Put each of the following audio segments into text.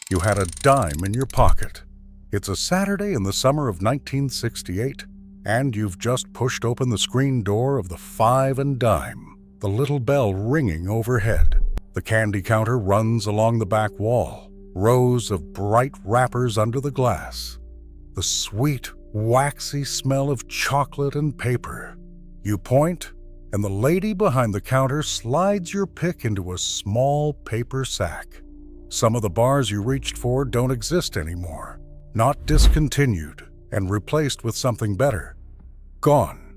You had a dime in your pocket. It's a Saturday in the summer of 1968, and you've just pushed open the screen door of the 5 and dime, the little bell ringing overhead. The candy counter runs along the back wall, rows of bright wrappers under the glass. The sweet, waxy smell of chocolate and paper. You point, and the lady behind the counter slides your pick into a small paper sack. Some of the bars you reached for don't exist anymore. Not discontinued and replaced with something better. Gone.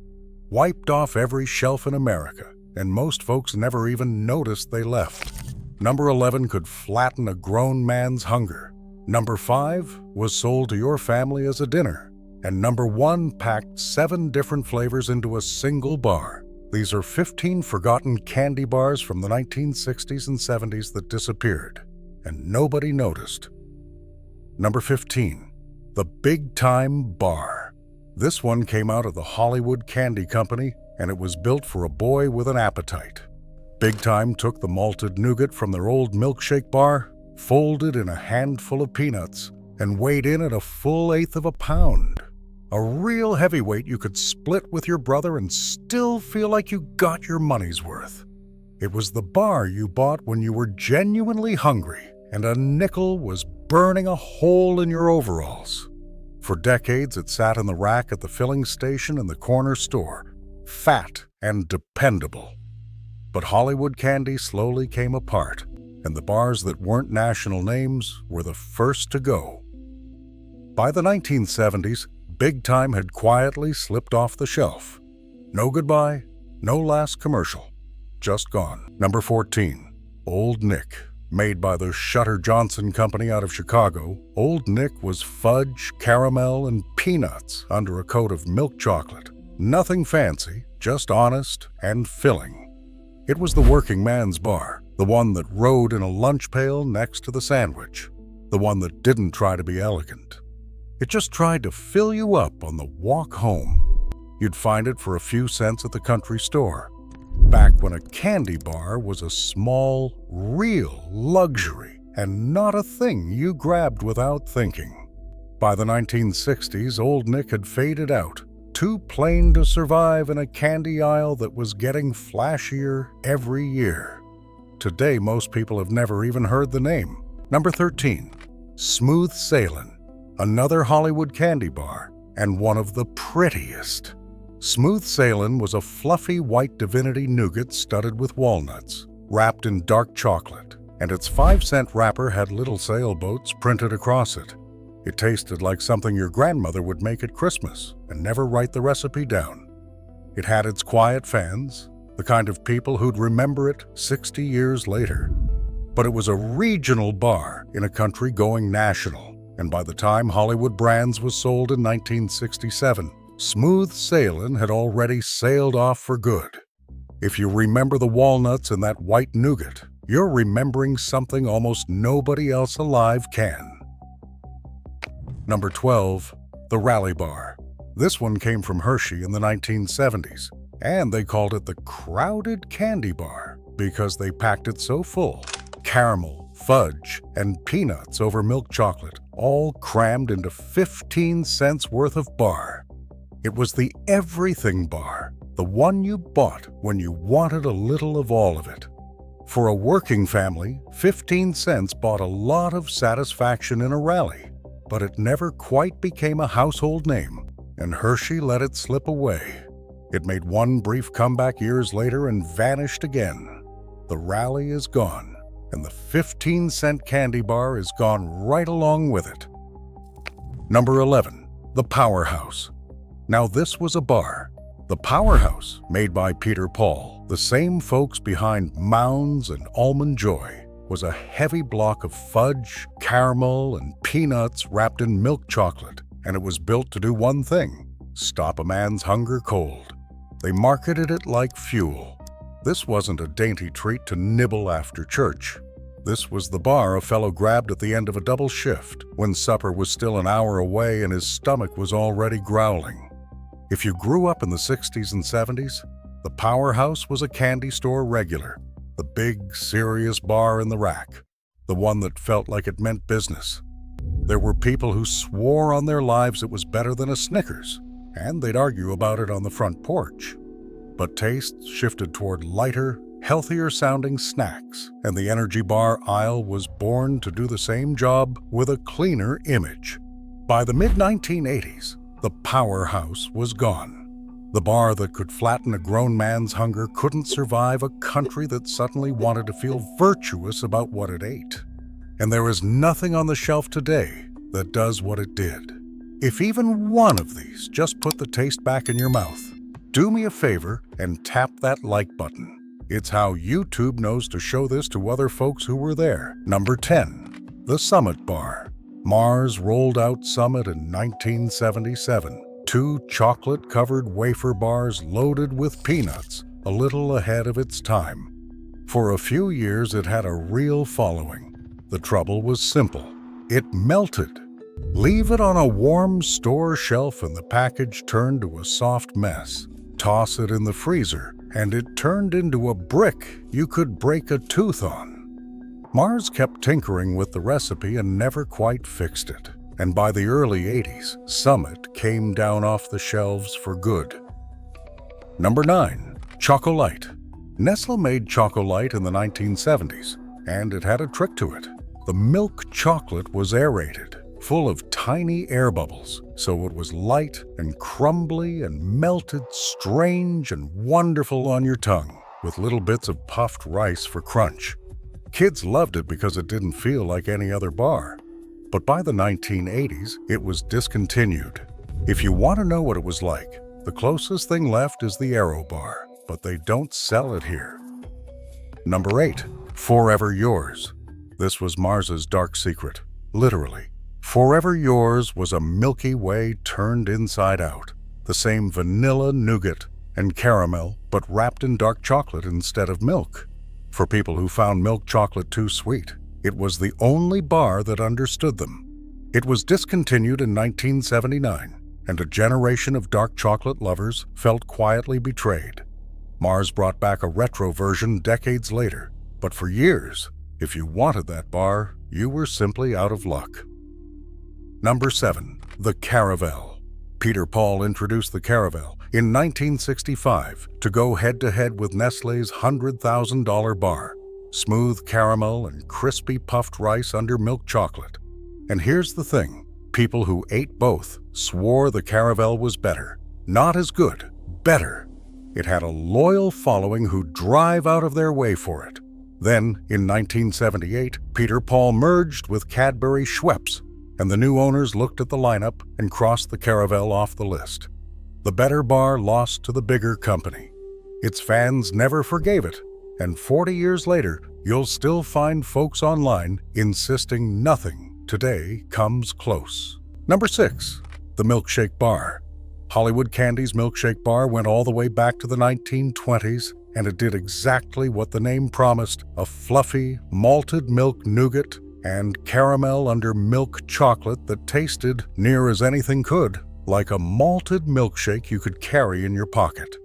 Wiped off every shelf in America, and most folks never even noticed they left. Number 11 could flatten a grown man's hunger. Number 5 was sold to your family as a dinner. And number 1 packed 7 different flavors into a single bar. These are 15 forgotten candy bars from the 1960s and 70s that disappeared, and nobody noticed. Number 15. The Big Time Bar. This one came out of the Hollywood Candy Company, and it was built for a boy with an appetite. Big Time took the malted nougat from their old milkshake bar, folded in a handful of peanuts, and weighed in at a full 1/8 of a pound. A real heavyweight you could split with your brother and still feel like you got your money's worth. It was the bar you bought when you were genuinely hungry and a nickel was burning a hole in your overalls. For decades, it sat in the rack at the filling station in the corner store, fat and dependable. But Hollywood candy slowly came apart, and the bars that weren't national names were the first to go. By the 1970s, Big Time had quietly slipped off the shelf. No goodbye, no last commercial. Just gone. Number 14, Old Nick. Made by the Shutter Johnson Company out of Chicago, Old Nick was fudge, caramel, and peanuts under a coat of milk chocolate. Nothing fancy, just honest and filling. It was the working man's bar, the one that rode in a lunch pail next to the sandwich, the one that didn't try to be elegant. It just tried to fill you up on the walk home. You'd find it for a few cents at the country store, back when a candy bar was a small, real luxury and not a thing you grabbed without thinking. By the 1960s, Old Nick had faded out, too plain to survive in a candy aisle that was getting flashier every year. Today, most people have never even heard the name. Number 13, Smooth Sailin'. Another Hollywood candy bar, and one of the prettiest. Smooth Sailin' was a fluffy white divinity nougat studded with walnuts, wrapped in dark chocolate, and its 5-cent wrapper had little sailboats printed across it. It tasted like something your grandmother would make at Christmas and never write the recipe down. It had its quiet fans, the kind of people who'd remember it 60 years later. But it was a regional bar in a country going national. And by the time Hollywood Brands was sold in 1967, Smooth Sailin' had already sailed off for good. If you remember the walnuts in that white nougat, you're remembering something almost nobody else alive can. Number 12, the Rally Bar. This one came from Hershey in the 1970s, and they called it the Crowded Candy Bar because they packed it so full. Caramel, fudge, and peanuts over milk chocolate, all crammed into 15 cents worth of bar. It was the everything bar, the one you bought when you wanted a little of all of it. For a working family, 15 cents bought a lot of satisfaction in a rally, but it never quite became a household name, and Hershey let it slip away. It made one brief comeback years later and vanished again. The rally is gone, and the 15-cent candy bar is gone right along with it. Number 11, the PowerHouse. Now this was a bar. The PowerHouse, made by Peter Paul, the same folks behind Mounds and Almond Joy, was a heavy block of fudge, caramel, and peanuts wrapped in milk chocolate, and it was built to do one thing: stop a man's hunger cold. They marketed it like fuel. This wasn't a dainty treat to nibble after church. This was the bar a fellow grabbed at the end of a double shift when supper was still an hour away and his stomach was already growling. If you grew up in the 60s and 70s, the PowerHouse was a candy store regular, the big, serious bar in the rack. the one that felt like it meant business. There were people who swore on their lives it was better than a Snickers, and they'd argue about it on the front porch. But tastes shifted toward lighter, healthier-sounding snacks, and the energy bar aisle was born to do the same job with a cleaner image. By the mid-1980s, the PowerHouse was gone. The bar that could flatten a grown man's hunger couldn't survive a country that suddenly wanted to feel virtuous about what it ate. And there is nothing on the shelf today that does what it did. If even one of these just put the taste back in your mouth, do me a favor and tap that like button. It's how YouTube knows to show this to other folks who were there. Number 10. The Summit Bar. Mars rolled out Summit in 1977. 2 chocolate-covered wafer bars loaded with peanuts, a little ahead of its time. For a few years, it had a real following. The trouble was simple. It melted. Leave it on a warm store shelf and the package turned to a soft mess. Toss it in the freezer, and it turned into a brick you could break a tooth on. Mars kept tinkering with the recipe and never quite fixed it. And by the early 80s, Summit came down off the shelves for good. Number 9. Chocolate. Nestle made Chocolate in the 1970s, and it had a trick to it. The milk chocolate was aerated, full of tiny air bubbles, so it was light and crumbly and melted strange and wonderful on your tongue, with little bits of puffed rice for crunch. Kids loved it because it didn't feel like any other bar. But by the 1980s, it was discontinued. If you want to know what it was like, the closest thing left is the Aero Bar, but they don't sell it here. Number 8. Forever Yours. This was Mars's dark secret, literally. Forever Yours was a Milky Way turned inside out. The same vanilla, nougat, and caramel, but wrapped in dark chocolate instead of milk. For people who found milk chocolate too sweet, it was the only bar that understood them. It was discontinued in 1979, and a generation of dark chocolate lovers felt quietly betrayed. Mars brought back a retro version decades later, but for years, if you wanted that bar, you were simply out of luck. Number 7. The Caravelle. Peter Paul introduced the Caravelle in 1965 to go head-to-head with Nestlé's $100,000 bar. Smooth caramel and crispy puffed rice under milk chocolate. And here's the thing, people who ate both swore the Caravelle was better. Not as good, better. It had a loyal following who'd drive out of their way for it. Then, in 1978, Peter Paul merged with Cadbury Schweppes, and the new owners looked at the lineup and crossed the Caravelle off the list. The better bar lost to the bigger company. Its fans never forgave it, and 40 years later, you'll still find folks online insisting nothing today comes close. Number 6. The Milkshake Bar. Hollywood Candy's Milkshake Bar went all the way back to the 1920s, and it did exactly what the name promised, a fluffy, malted milk nougat and caramel under milk chocolate that tasted, near as anything could, like a malted milkshake you could carry in your pocket.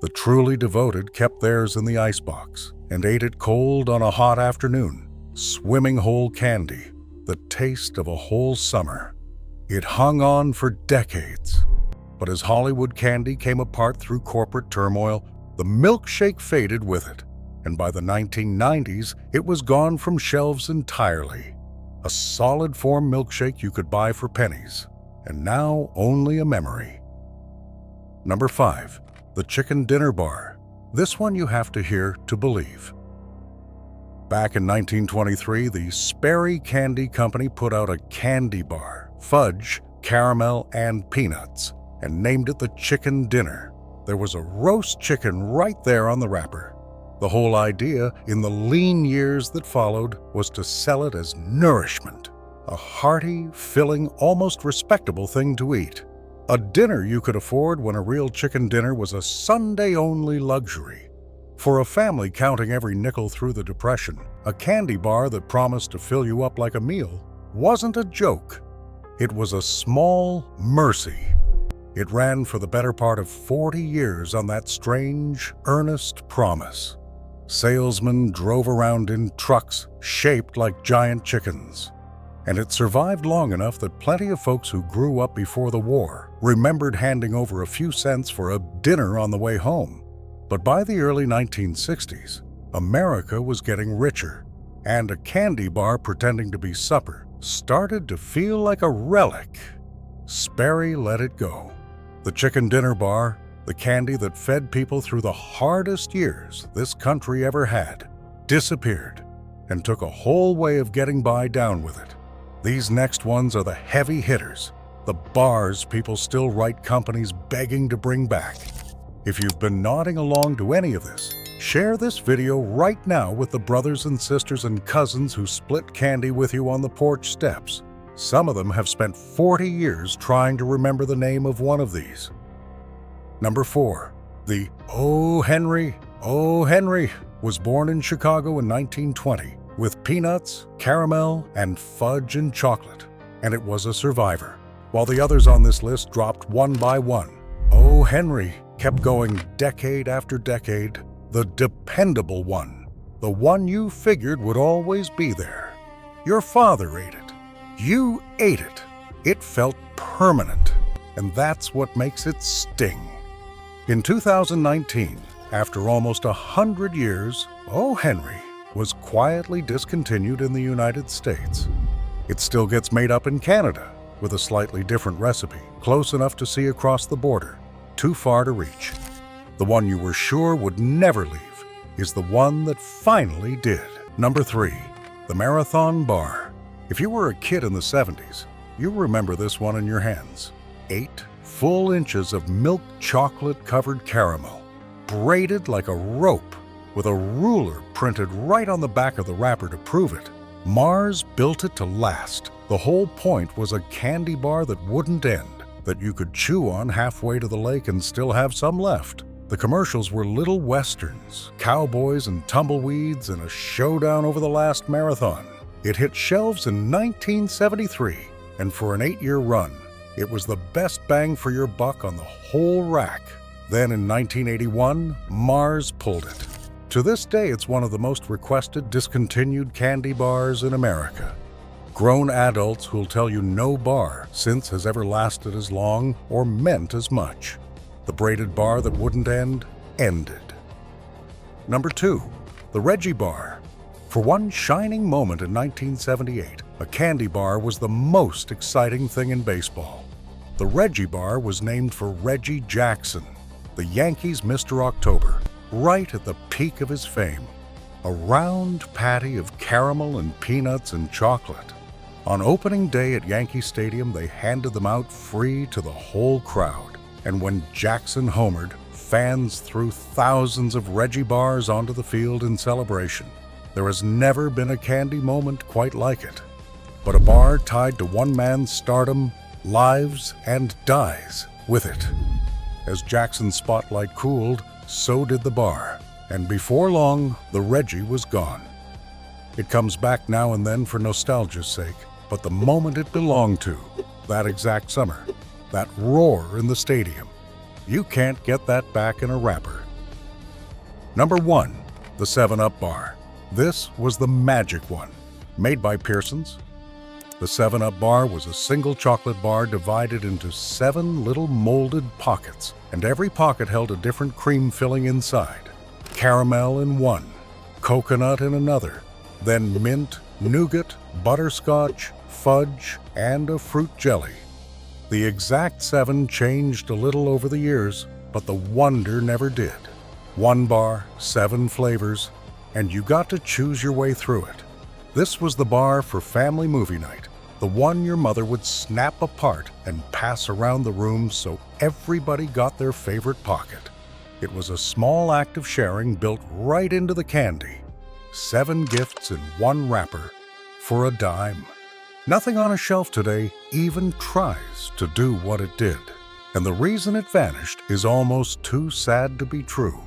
The truly devoted kept theirs in the icebox and ate it cold on a hot afternoon, swimming whole candy, the taste of a whole summer. It hung on for decades. But as Hollywood Candy came apart through corporate turmoil, the milkshake faded with it, and by the 1990s, it was gone from shelves entirely. A solid form milkshake you could buy for pennies, and now only a memory. Number 5. The Chicken Dinner Bar. This one you have to hear to believe. Back in 1923, the Sperry Candy Company put out a candy bar, fudge, caramel, and peanuts, and named it the Chicken Dinner. There was a roast chicken right there on the wrapper. The whole idea, in the lean years that followed, was to sell it as nourishment, a hearty, filling, almost respectable thing to eat. A dinner you could afford when a real chicken dinner was a Sunday-only luxury. For a family counting every nickel through the Depression, a candy bar that promised to fill you up like a meal wasn't a joke. It was a small mercy. It ran for the better part of 40 years on that strange, earnest promise. Salesmen drove around in trucks shaped like giant chickens. And it survived long enough that plenty of folks who grew up before the war remembered handing over a few cents for a dinner on the way home. But by the early 1960s, America was getting richer, and a candy bar pretending to be supper started to feel like a relic. Sperry let it go. The chicken dinner bar, the candy that fed people through the hardest years this country ever had, disappeared and took a whole way of getting by down with it. These next ones are the heavy hitters, the bars people still write companies begging to bring back. If you've been nodding along to any of this, share this video right now with the brothers and sisters and cousins who split candy with you on the porch steps. Some of them have spent 40 years trying to remember the name of one of these. Number 4. The O. Henry was born in Chicago in 1920 with peanuts, caramel, and fudge and chocolate, and it was a survivor. While the others on this list dropped one by one, O. Henry kept going decade after decade, the dependable one, the one you figured would always be there. Your father ate it. You ate it. It felt permanent, and that's what makes it sting. In 2019, after almost 100 years, O. Henry was quietly discontinued in the United States. It still gets made up in Canada with a slightly different recipe, close enough to see across the border, too far to reach. The one you were sure would never leave is the one that finally did. Number 3, the Marathon Bar. If you were a kid in the 70s, you remember this one in your hands. 8 full inches of milk chocolate-covered caramel, braided like a rope, with a ruler printed right on the back of the wrapper to prove it. Mars built it to last. The whole point was a candy bar that wouldn't end, that you could chew on halfway to the lake and still have some left. The commercials were little westerns, cowboys and tumbleweeds, and a showdown over the last marathon. It hit shelves in 1973, and for an 8-year run, it was the best bang for your buck on the whole rack. Then in 1981, Mars pulled it. To this day, it's one of the most requested discontinued candy bars in America. Grown adults who'll tell you no bar since has ever lasted as long or meant as much. The braided bar that wouldn't end, ended. Number 2, the Reggie bar. For one shining moment in 1978, a candy bar was the most exciting thing in baseball. The Reggie bar was named for Reggie Jackson, the Yankees' Mr. October, right at the peak of his fame. A round patty of caramel and peanuts and chocolate. On opening day at Yankee Stadium, they handed them out free to the whole crowd. And when Jackson homered, fans threw thousands of Reggie bars onto the field in celebration. There has never been a candy moment quite like it. But a bar tied to one man's stardom lives and dies with it. As Jackson's spotlight cooled, so did the bar, and before long, the Reggie was gone. It comes back now and then for nostalgia's sake, but the moment it belonged to, that exact summer, that roar in the stadium, you can't get that back in a wrapper. Number 1, the 7-Up bar. This was the magic one, made by Pearson's. The 7-Up bar was a single chocolate bar divided into 7 little molded pockets, and every pocket held a different cream filling inside. Caramel in one, coconut in another, then mint, nougat, butterscotch, fudge, and a fruit jelly. The exact 7 changed a little over the years, but the wonder never did. 1 bar, 7 flavors, and you got to choose your way through it. This was the bar for family movie night, the one your mother would snap apart and pass around the room so everybody got their favorite pocket. It was a small act of sharing built right into the candy. 7 gifts in 1 wrapper for a dime. Nothing on a shelf today even tries to do what it did. And the reason it vanished is almost too sad to be true.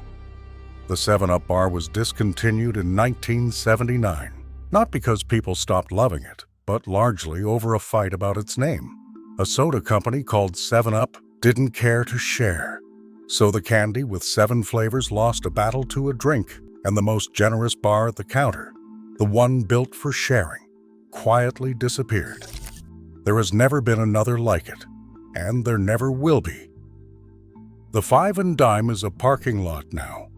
The 7-Up bar was discontinued in 1979. Not because people stopped loving it, but largely over a fight about its name. A soda company called 7-Up didn't care to share. So the candy with 7 flavors lost a battle to a drink, And the most generous bar at the counter, the one built for sharing, quietly disappeared. There has never been another like it, and there never will be. The Five and Dime is a parking lot now.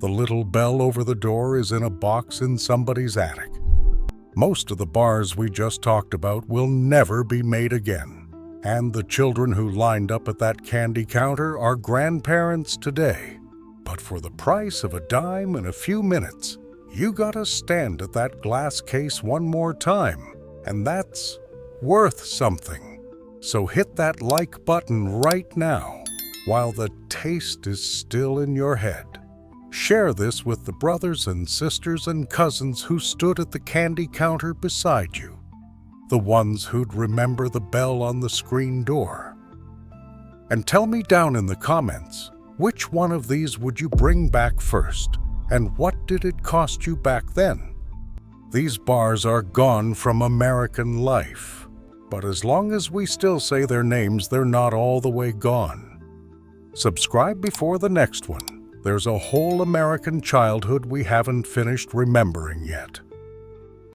The little bell over the door is in a box in somebody's attic. Most of the bars we just talked about will never be made again, and the children who lined up at that candy counter are grandparents today. But for the price of a dime and a few minutes, you gotta stand at that glass case one more time, and that's worth something. So hit that like button right now, while the taste is still in your head. Share this with the brothers and sisters and cousins who stood at the candy counter beside you, the ones who'd remember the bell on the screen door. And tell me down in the comments, which one of these would you bring back first, and what did it cost you back then? These bars are gone from American life, but as long as we still say their names, they're not all the way gone. Subscribe before the next one. There's a whole American childhood we haven't finished remembering yet.